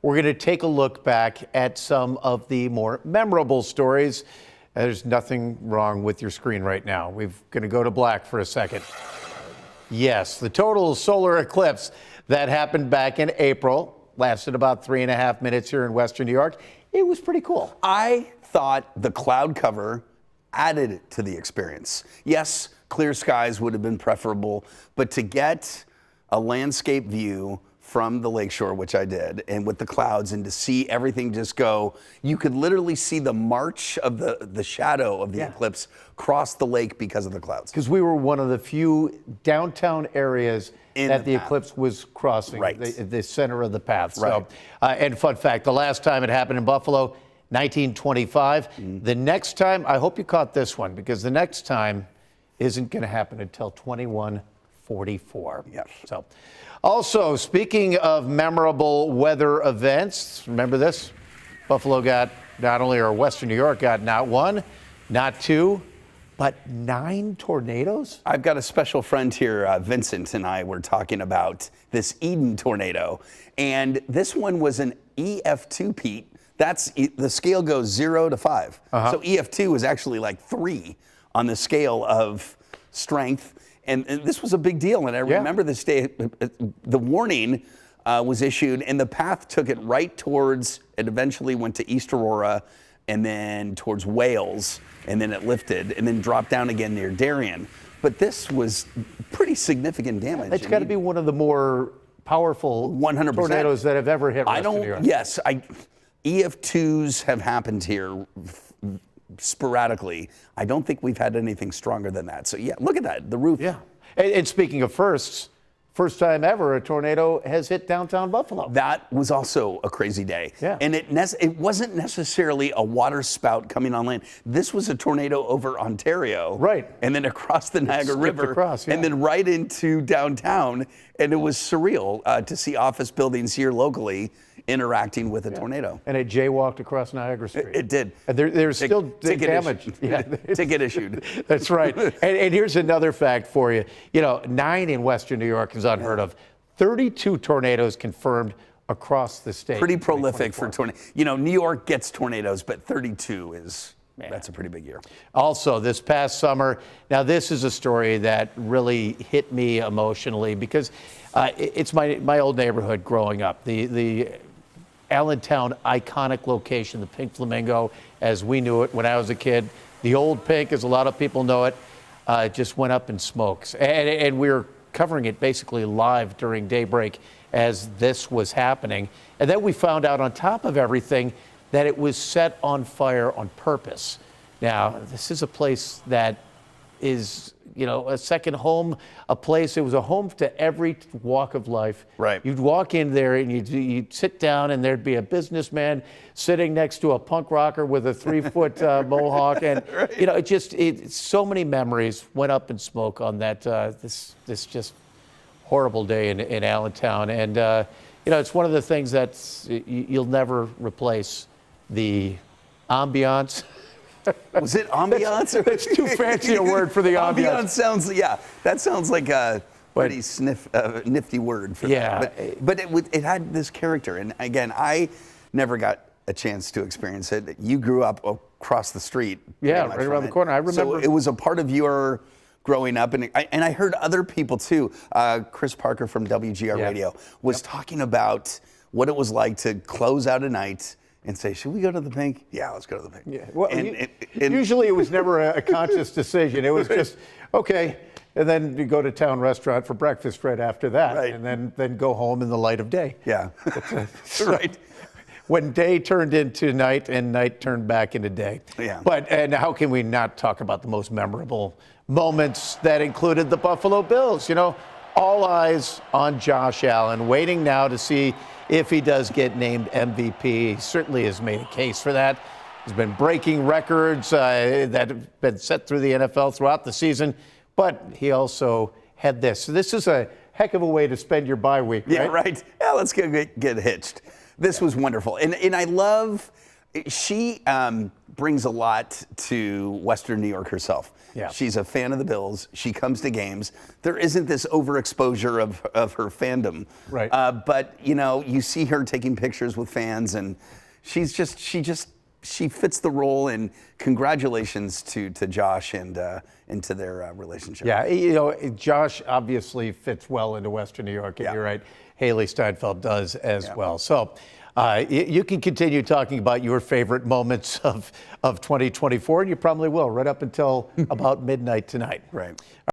we're going to take a look back at some of the more memorable stories. There's nothing wrong with your screen right now. We're going to go to black for a second. Yes, the total solar eclipse that happened back in April lasted about 3.5 minutes here in Western New York. It was pretty cool. I thought the cloud cover added to the experience. Yes, clear skies would have been preferable, but to get a landscape view from the lakeshore, which I did, and with the clouds, and to see everything just go, you could literally see the march of the shadow of the eclipse cross the lake because of the clouds. Because we were one of the few downtown areas that the eclipse was crossing, the center of the path. Right. So, and fun fact, the last time it happened in Buffalo, 1925. The next time, I hope you caught this one, because the next time isn't going to happen until 2144. Yeah. So, also, speaking of memorable weather events, remember this? Buffalo got not only, or Western New York got not one, not two, but 9 tornadoes? I've got a special friend here, Vincent and I were talking about this Eden tornado, and this one was an EF2, Pete. That's, the scale goes 0 to 5. So EF2 is actually like 3 on the scale of strength. And this was a big deal, and I remember this day, the warning was issued, and the path took it right towards, it eventually went to East Aurora, and then towards Wales, and then it lifted, and then dropped down again near Darien. But this was pretty significant damage. It's got to be one of the more powerful 100% tornadoes that have ever hit Western New York. Yes, EF2s have happened here sporadically. I don't think we've had anything stronger than that. So yeah, look at that, the roof. Yeah, and speaking of firsts, first time ever a tornado has hit downtown Buffalo. That was also a crazy day. Yeah. And it wasn't necessarily a water spout coming on land. This was a tornado over Ontario. Right. And then across the Niagara River. Across, and then right into downtown. And it was surreal to see office buildings here locally interacting with a tornado. And it jaywalked across Niagara Street. It did. And there's still damage. Ticket issued. That's right. And here's another fact for you. 9 in Western New York is unheard of. 32 tornadoes confirmed across the state. Pretty prolific for tornadoes. New York gets tornadoes, but 32 is, that's a pretty big year. Also, this past summer, now this is a story that really hit me emotionally because it's my old neighborhood growing up. The Allentown iconic location, the Pink Flamingo, as we knew it when I was a kid. The old Pink, as a lot of people know it, just went up in smokes. And we were covering it basically live during Daybreak as this was happening. And then we found out, on top of everything, that it was set on fire on purpose. Now, this is a place that is, a second home, a place. It was a home to every walk of life. Right. You'd walk in there and you'd sit down, and there'd be a businessman sitting next to a punk rocker with a 3-foot mohawk, and so many memories went up in smoke on that this just horrible day in Allentown, and it's one of the things that you'll never replace. The ambiance. Was it ambiance? It's too fancy a word for the ambiance. That sounds like a pretty nifty word for that. But it had this character, and again, I never got a chance to experience it. You grew up across the street. Yeah, right around the corner. I remember. So it was a part of your growing up, and I heard other people too. Chris Parker from WGR Radio was talking about what it was like to close out a night and say, should we go to the Pink? Yeah, let's go to the Pink. Yeah. Well, usually it was never a conscious decision. It was just, okay, and then you go to town restaurant for breakfast right after that, and then go home in the light of day. Yeah, right. When day turned into night and night turned back into day. Yeah. And how can we not talk about the most memorable moments that included the Buffalo Bills? All eyes on Josh Allen, waiting now to see if he does get named MVP. He certainly has made a case for that. He's been breaking records that have been set through the NFL throughout the season, but he also had this. So this is a heck of a way to spend your bye week, right? Yeah, right. Yeah, let's get hitched. This was wonderful. And I love, she brings a lot to Western New York herself. Yeah. She's a fan of the Bills. She comes to games. There isn't this overexposure of her fandom. Right. But you see her taking pictures with fans, and she fits the role. And congratulations to Josh and to their relationship. Yeah, Josh obviously fits well into Western New York, and Yeah. you're right, Haley Steinfeld does as well. So you can continue talking about your favorite moments of 2024, and you probably will right up until about midnight tonight. Right.